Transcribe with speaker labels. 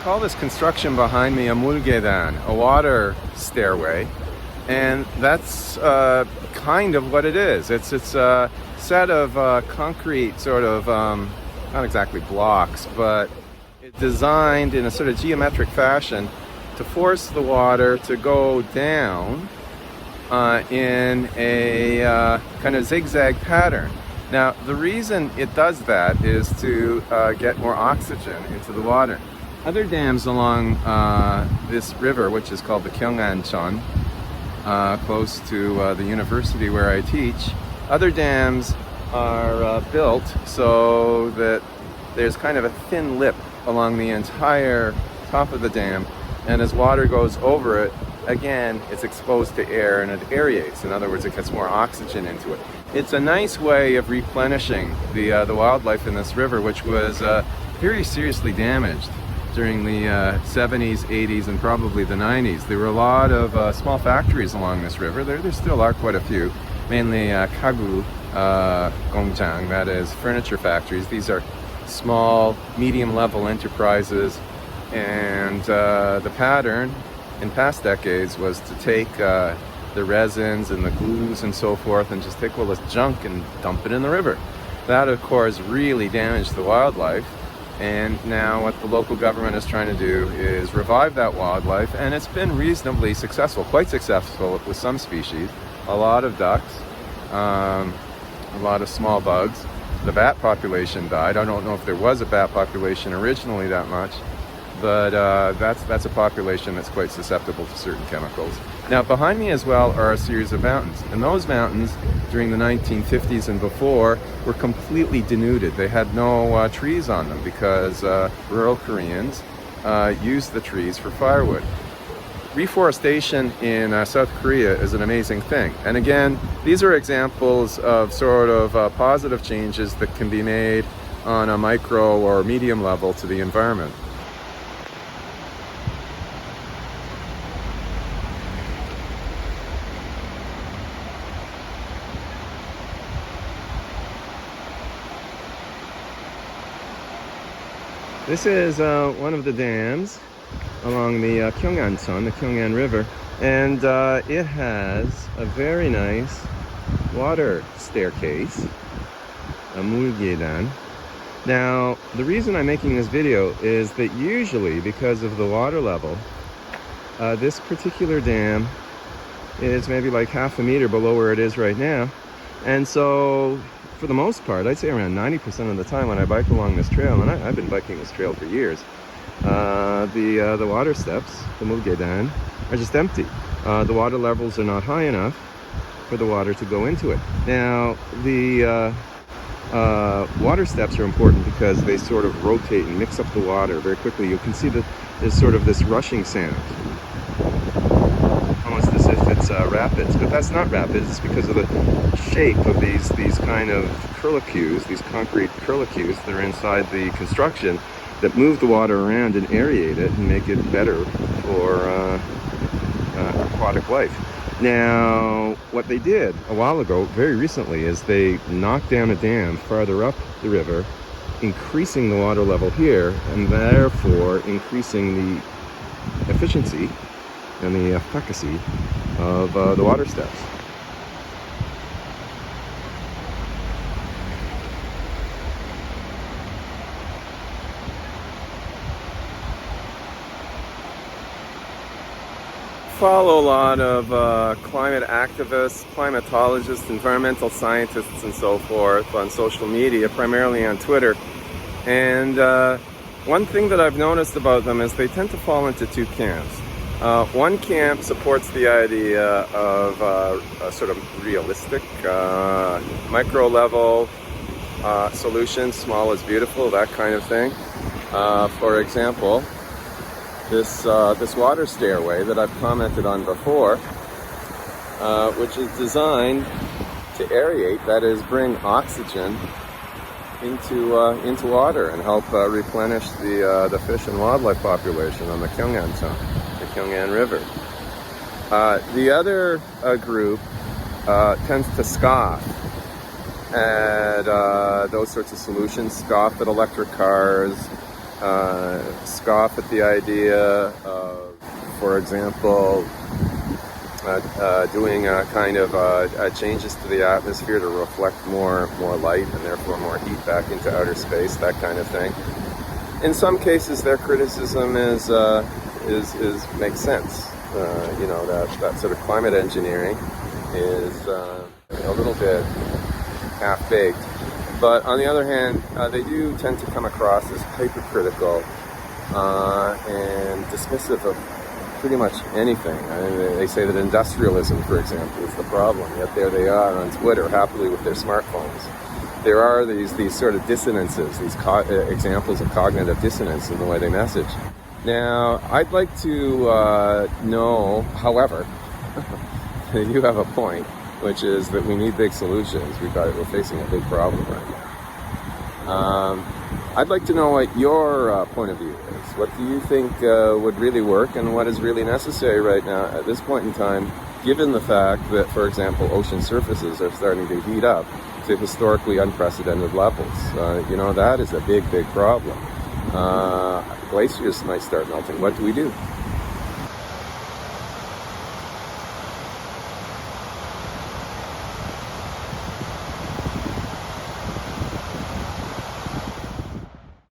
Speaker 1: call this construction behind me a mulgedan, a water stairway, and that's kind of what it is. It's a set of concrete sort of, not exactly blocks, but it's designed in a sort of geometric fashion to force the water to go down in a kind of zigzag pattern. Now, the reason it does that is to get more oxygen into the water. Other dams along this river, which is called the Gyeonggancheon, close to the university where I teach, other dams are built so that there's kind of a thin lip along the entire top of the dam, and as water goes over it, again, it's exposed to air and it aerates. In other words, it gets more oxygen into it. It's a nice way of replenishing the wildlife in this river, which was very seriously damaged during the 70s, 80s, and probably the 90s. There were a lot of small factories along this river. There still are quite a few, mainly kagu gongjang, that is furniture factories. These are small, medium-level enterprises, and the pattern in past decades was to take the resins and the glues and so forth and just take all this junk and dump it in the river. That, of course, really damaged the wildlife, and now what the local government is trying to do is revive that wildlife, and it's been reasonably successful, quite successful with some species. A lot of ducks, a lot of small bugs. The bat population died. I don't know if there was a bat population originally that much, but that's a population that's quite susceptible to certain chemicals. Now, behind me as well are a series of mountains, and those mountains during the 1950s and before were completely denuded. They had no trees on them because rural Koreans used the trees for firewood. Reforestation in South Korea is an amazing thing, and again, these are examples of sort of positive changes that can be made on a micro or medium level to the environment. This is one of the dams along the Gyeonggancheon, the Gyeonggan River, and it has a very nice water staircase, a mulgedan. Now, the reason I'm making this video is that usually, because of the water level, this particular dam is maybe like half a meter below where it is right now, and so for the most part, I'd say around 90% of the time when I bike along this trail, and I've been biking this trail for years, the water steps, the mulgedan, are just empty. The water levels are not high enough for the water to go into it. Now, the water steps are important because they sort of rotate and mix up the water very quickly. You can see that there's sort of this rushing sound, almost as if it's rapids, but that's not rapids. It's because of the shape of these kind of curlicues, these concrete curlicues that are inside the construction that move the water around and aerate it and make it better for aquatic life. Now, what they did a while ago, very recently, is they knocked down a dam farther up the river, increasing the water level here, and therefore increasing the efficiency and the efficacy of the water steps. Follow a lot of climate activists, climatologists, environmental scientists, and so forth on social media, primarily on Twitter. And one thing that I've noticed about them is they tend to fall into two camps. One camp supports the idea of a sort of realistic, micro-level solutions, small is beautiful, that kind of thing. For example, this water stairway that I've commented on before, which is designed to aerate, that is, bring oxygen into water and help replenish the fish and wildlife population on the Gyeonggancheon, the Gyeonggan River. The other group tends to scoff at those sorts of solutions, scoff at electric cars, scoff at the idea of, for example, doing kind of changes to the atmosphere to reflect more light and therefore more heat back into outer space, that kind of thing. In some cases, their criticism is makes sense. That sort of climate engineering is a little bit half-baked. But on the other hand, they do tend to come across as hypercritical and dismissive of pretty much anything. I mean, they say that industrialism, for example, is the problem. Yet there they are on Twitter, happily with their smartphones. There are these sort of dissonances, these examples of cognitive dissonance in the way they message. Now, I'd like to know, however, you have a point, which is that we need big solutions. We're facing a big problem right now. I'd like to know what your point of view is. What do you think would really work, and what is really necessary right now at this point in time, given the fact that, for example, ocean surfaces are starting to heat up to historically unprecedented levels? That is a big problem. Glaciers might start melting. What do we do?